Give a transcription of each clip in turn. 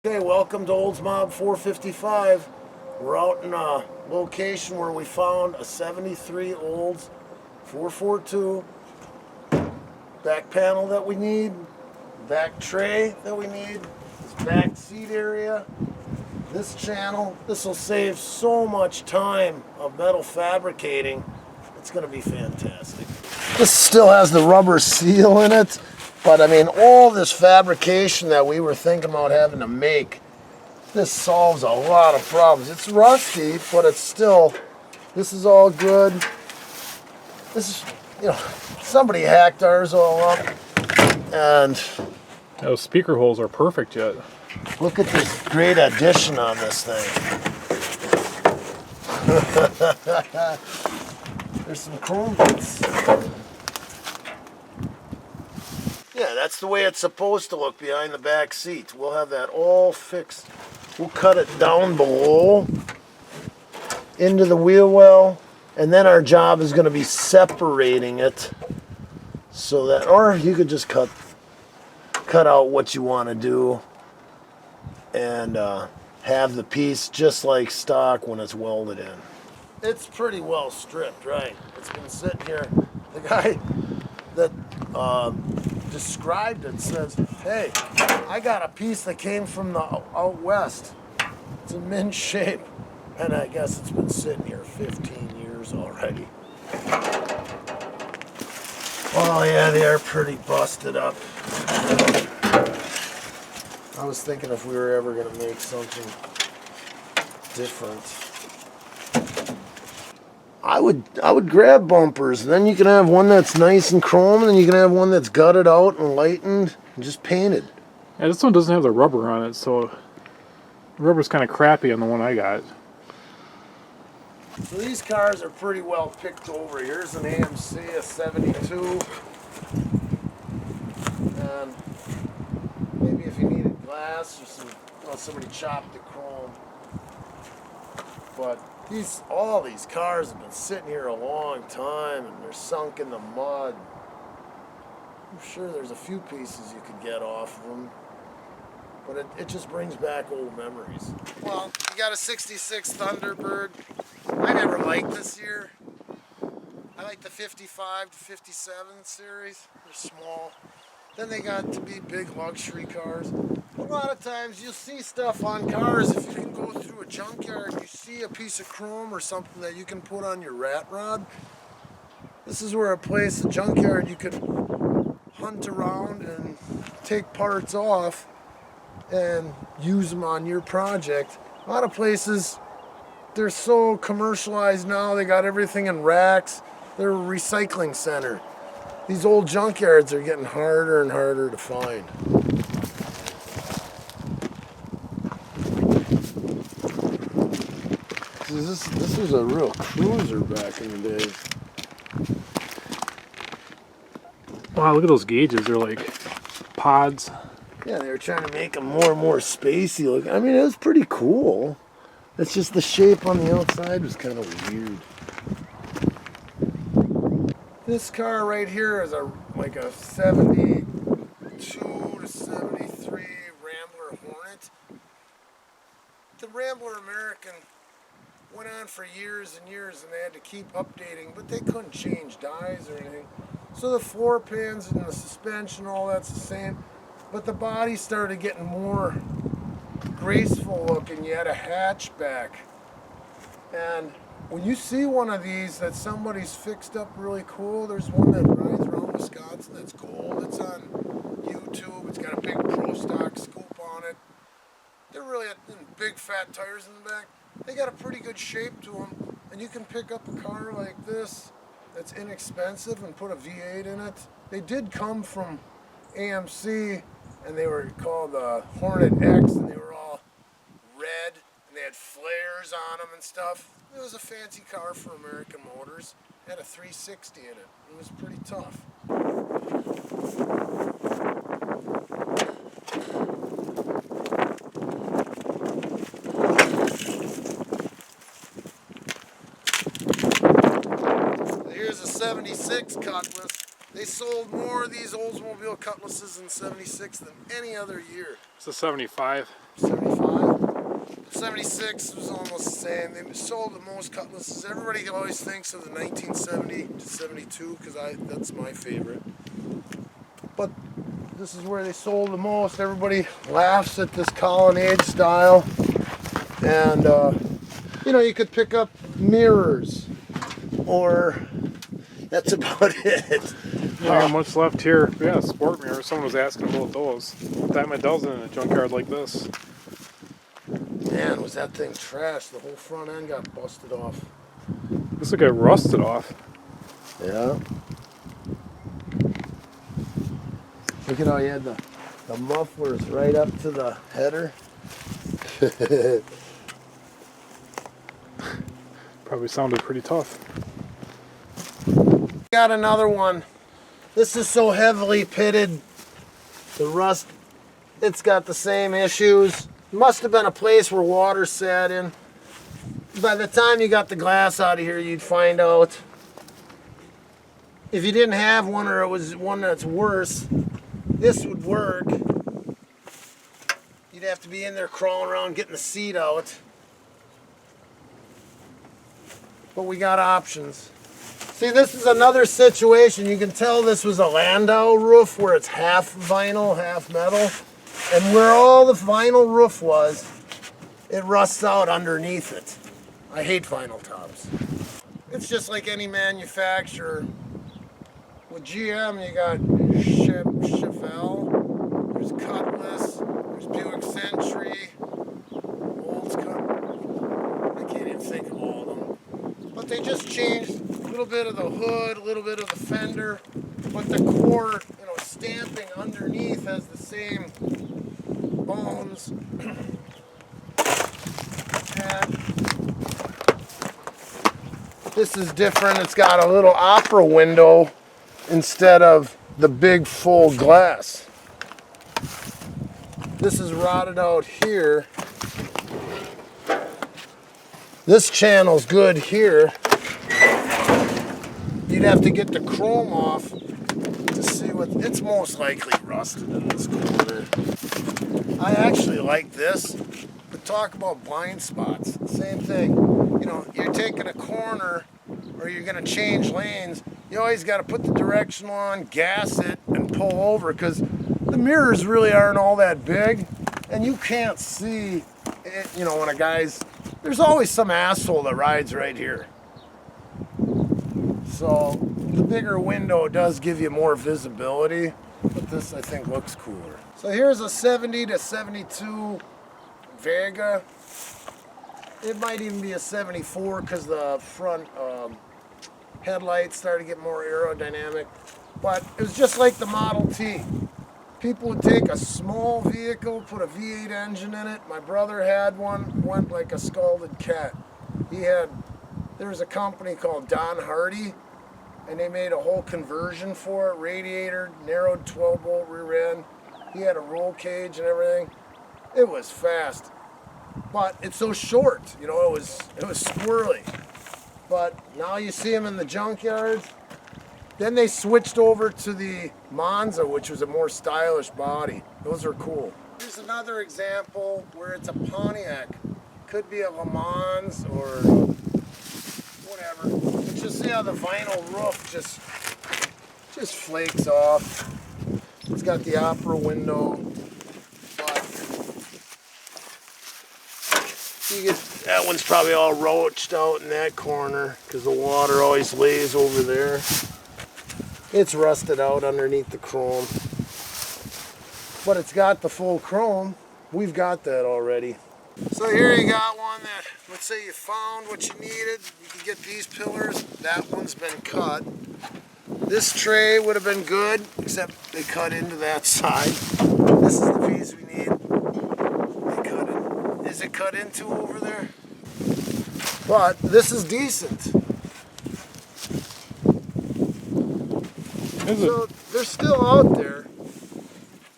Okay, welcome to Oldsmobile 455. We're out in a location where we found a 73 Olds 442 back panel that we need, back tray that we need, this back seat area, this channel. This will save so much time of metal fabricating. It's going to be fantastic. This still has the rubber seal in it. But I mean, all this fabrication that we were thinking about having to make, this solves a lot of problems. It's rusty, but it's still, this is all good. This is, somebody hacked ours all up. And those speaker holes are perfect yet. Look at this great addition on this thing. There's some chrome bits. Yeah, that's the way it's supposed to look behind the back seats. We'll have that all fixed. We'll cut it down below into the wheel well, and then our job is going to be separating it so that, or you could just cut out what you want to do and have the piece just like stock when it's welded in. It's pretty well stripped, right? It's been sitting here. The guy that described it says, hey, I got a piece that came from the out west. It's in mint shape. And I guess it's been sitting here 15 years already. Oh yeah, they are pretty busted up. I was thinking if we were ever going to make something different. I would grab bumpers, and then you can have one that's nice and chrome, and then you can have one that's gutted out and lightened and just painted. Yeah, this one doesn't have the rubber on it, so the rubber's kind of crappy on the one I got. So these cars are pretty well picked over. Here's an AMC, a 72. And maybe if you needed glass or somebody chopped the chrome. But all these cars have been sitting here a long time and they're sunk in the mud. I'm sure there's a few pieces you could get off of them, but it just brings back old memories. Well, you got a 66 Thunderbird. I never liked this year. I like the 55 to 57 series. They're small. Then they got to be big luxury cars. A lot of times you'll see stuff on cars, if you can go through a junkyard and you see a piece of chrome or something that you can put on your rat rod. This is where a junkyard, you could hunt around and take parts off and use them on your project. A lot of places, they're so commercialized now, they got everything in racks. They're a recycling center. These old junkyards are getting harder and harder to find. This was a real cruiser back in the day. Wow, look at those gauges. They're like pods. Yeah, they were trying to make them more and more spacey looking. I mean, it was pretty cool. It's just the shape on the outside was kind of weird. This car right here is like a 72 to 73 Rambler Hornet. The Rambler American went on for years and years and they had to keep updating, but they couldn't change dies or anything. So the floor pans and the suspension, all that's the same, but the body started getting more graceful looking. You had a hatchback. And when you see one of these that somebody's fixed up really cool, there's one that rides around Wisconsin that's gold. It's on YouTube. It's got a big Pro Stock scoop on it. They're really big fat tires in the back. They got a pretty good shape to them. And you can pick up a car like this that's inexpensive and put a V8 in it. They did come from AMC and they were called Hornet X and they were all red and they had flares on them and stuff. It was a fancy car for American Motors. It had a 360 in it. It was pretty tough. Here's a 76 Cutlass. They They sold more of these Oldsmobile Cutlasses in 76 than any other year. It's a 75. 75? 76 was almost the same. They sold the most Cutlasses. Everybody always thinks of the 1970 to 72 because that's my favorite. But this is where they sold the most. Everybody laughs at this colonnade style. And, you know, you could pick up mirrors or that's about it. Yeah, how much left here? Yeah, sport mirror. Someone was asking about those. Time a dozen in a junkyard like this. Man, was that thing trashed. The whole front end got busted off. This will get rusted off. Yeah. Look at how you had the mufflers right up to the header. Probably sounded pretty tough. Got another one. This is so heavily pitted. The rust, it's got the same issues. Must have been a place where water sat in. By the time you got the glass out of here, you'd find out. If you didn't have one or it was one that's worse, this would work. You'd have to be in there crawling around getting the seat out. But we got options. See, this is another situation. You can tell this was a Landau roof where it's half vinyl, half metal. And where all the vinyl roof was, it rusts out underneath it. I hate vinyl tops. It's just like any manufacturer. With GM, you got Chevelle, there's Cutlass, there's Buick Century, Oldsmobile. I can't even think of all of them. But they just changed a little bit of the hood, a little bit of the fender, but the core, you know, stamping underneath has the same bones. And this is different. It's got a little opera window instead of the big full glass. This is rotted out here. This channel's good here. You'd have to get the chrome off to see what, it's most likely rusted in this corner. I actually like this, but talk about blind spots. Same thing. You know, you're taking a corner or you're gonna change lanes, you always gotta put the directional on, gas it, and pull over because the mirrors really aren't all that big and you can't see it, you know, when a guy's, there's always some asshole that rides right here. So the bigger window does give you more visibility, but this I think looks cooler. So here's a 70 to 72 Vega. It might even be a 74 because the front headlights started to get more aerodynamic. But it was just like the Model T. People would take a small vehicle, put a V8 engine in it. My brother had one, went like a scalded cat. There was a company called Don Hardy, and they made a whole conversion for it. Radiator, narrowed 12-bolt rear end. He had a roll cage and everything. It was fast, but it's so short. You know, it was squirrely. But now you see them in the junkyards. Then they switched over to the Monza, which was a more stylish body. Those are cool. Here's another example where it's a Pontiac. Could be a Le Mans or whatever. But you see how the vinyl roof just flakes off. It's got the opera window. But that one's probably all roached out in that corner because the water always lays over there. It's rusted out underneath the chrome. But it's got the full chrome. We've got that already. So here you got one that, let's say you found what you needed. You can get these pillars. That one's been cut. This tray would have been good, except they cut into that side. This is the piece we need. They cut it. Is it cut into over there? But this is decent. So they're still out there.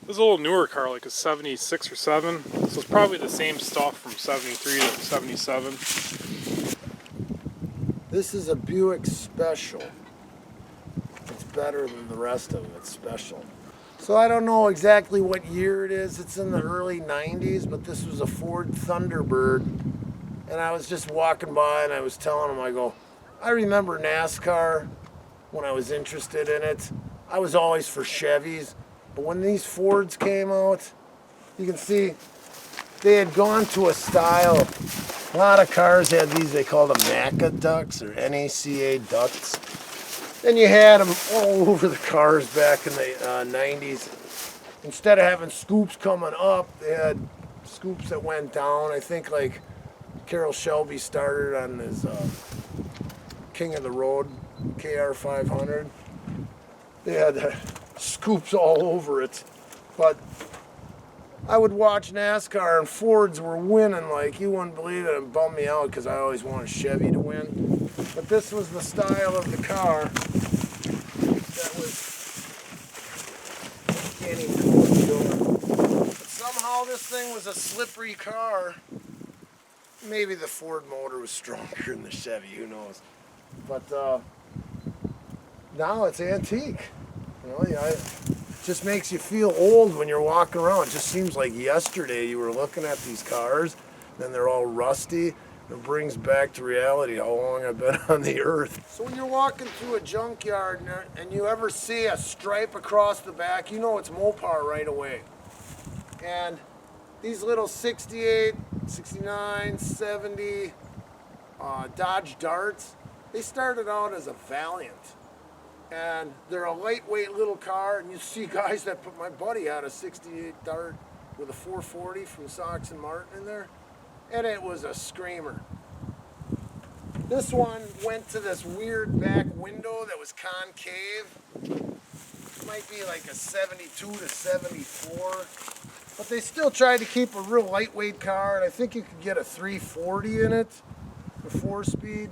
This is a little newer car, like a 76 or 7. So it's probably the same stuff from 73 to 77. This is a Buick Special. It's better than the rest of them. It's special. So I don't know exactly what year it is. It's in the early 90s, but this was a Ford Thunderbird. And I was just walking by and I was telling him, I go, I remember NASCAR when I was interested in it. I was always for Chevys. But when these Fords came out, you can see they had gone to a style. A lot of cars had these, they call them NACA ducts or NACA ducts. Then you had them all over the cars back in the 90s. Instead of having scoops coming up, they had scoops that went down. I think like Carroll Shelby started on his King of the Road KR 500. They had scoops all over it. But I would watch NASCAR and Fords were winning like you wouldn't believe it. It bummed me out because I always wanted Chevy to win. But this was the style of the car that was, can't even do what it's doing. But somehow this thing was a slippery car. Maybe the Ford motor was stronger than the Chevy, who knows. But now it's antique. You know, it just makes you feel old when you're walking around. It just seems like yesterday you were looking at these cars, then they're all rusty. It brings back to reality how long I've been on the earth. So when you're walking through a junkyard and you ever see a stripe across the back, you know it's Mopar right away. And these little 68, 69, 70 Dodge Darts, they started out as a Valiant. And they're a lightweight little car, and you see guys that put, my buddy had a 68 Dart with a 440 from Sox and Martin in there, and it was a screamer. This one went to this weird back window that was concave. It might be like a 72 to 74, but they still tried to keep a real lightweight car, and I think you could get a 340 in it, a 4-speed,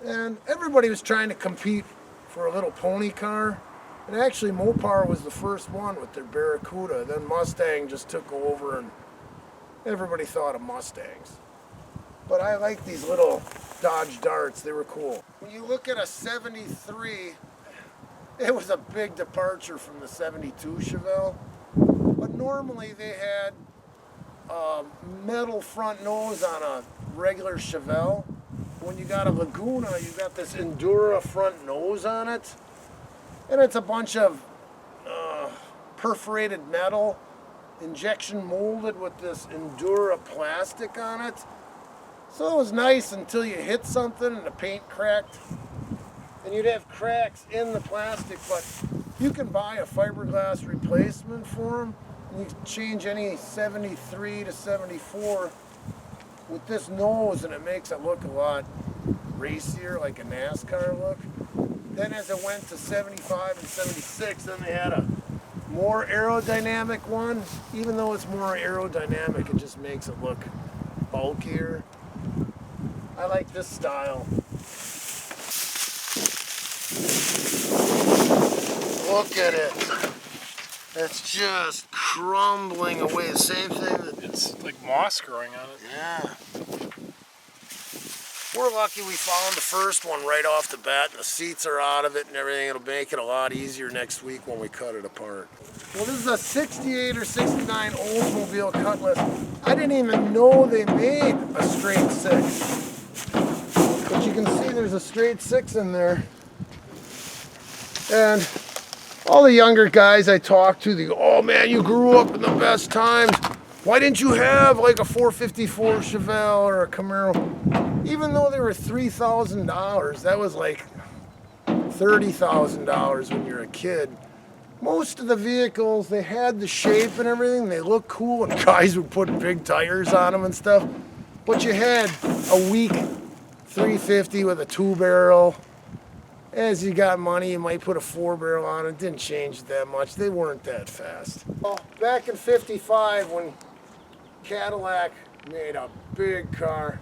and everybody was trying to compete for a little pony car. And actually Mopar was the first one with their Barracuda. Then Mustang just took over and everybody thought of Mustangs. But I like these little Dodge Darts, they were cool. When you look at a 73, it was a big departure from the 72 Chevelle. But normally they had a metal front nose on a regular Chevelle. When you got a Laguna, you got this Endura front nose on it. And it's a bunch of perforated metal, injection molded with this Endura plastic on it. So it was nice until you hit something and the paint cracked. And you'd have cracks in the plastic, but you can buy a fiberglass replacement for them. And you can change any 73 to 74 with this nose, and it makes it look a lot racier, like a NASCAR look. Then as it went to 75 and 76, then they had a more aerodynamic one. Even though it's more aerodynamic, it just makes it look bulkier. I like this style. Look at it. It's just crumbling away. The same thing that... It's like moss growing on it. Yeah. We're lucky we found the first one right off the bat, and the seats are out of it and everything. It'll make it a lot easier next week when we cut it apart. Well, this is a 68 or 69 Oldsmobile Cutlass. I didn't even know they made a straight 6. But you can see there's a straight 6 in there. And all the younger guys I talk to, they go, oh man, you grew up in the best times. Why didn't you have like a 454 Chevelle or a Camaro? Even though they were $3,000, that was like $30,000 when you're a kid. Most of the vehicles, they had the shape and everything. They look cool, and guys would put big tires on them and stuff. But you had a weak 350 with a 2-barrel. As you got money, you might put a 4-barrel on it. It didn't change that much. They weren't that fast. Well, back in '55, when Cadillac made a big car,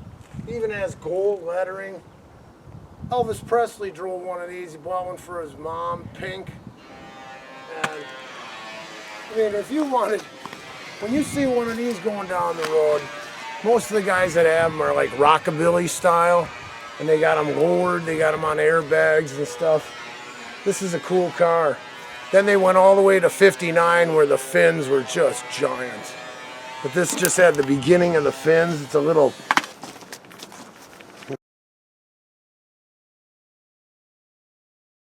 even has gold lettering. Elvis Presley drove one of these. He bought one for his mom, pink. And I mean, if you wanted, when you see one of these going down the road, most of the guys that have them are like rockabilly style, and they got them lowered, they got them on airbags and stuff. This is a cool car. Then they went all the way to 59 where the fins were just giant. But this just had the beginning of the fins. It's a little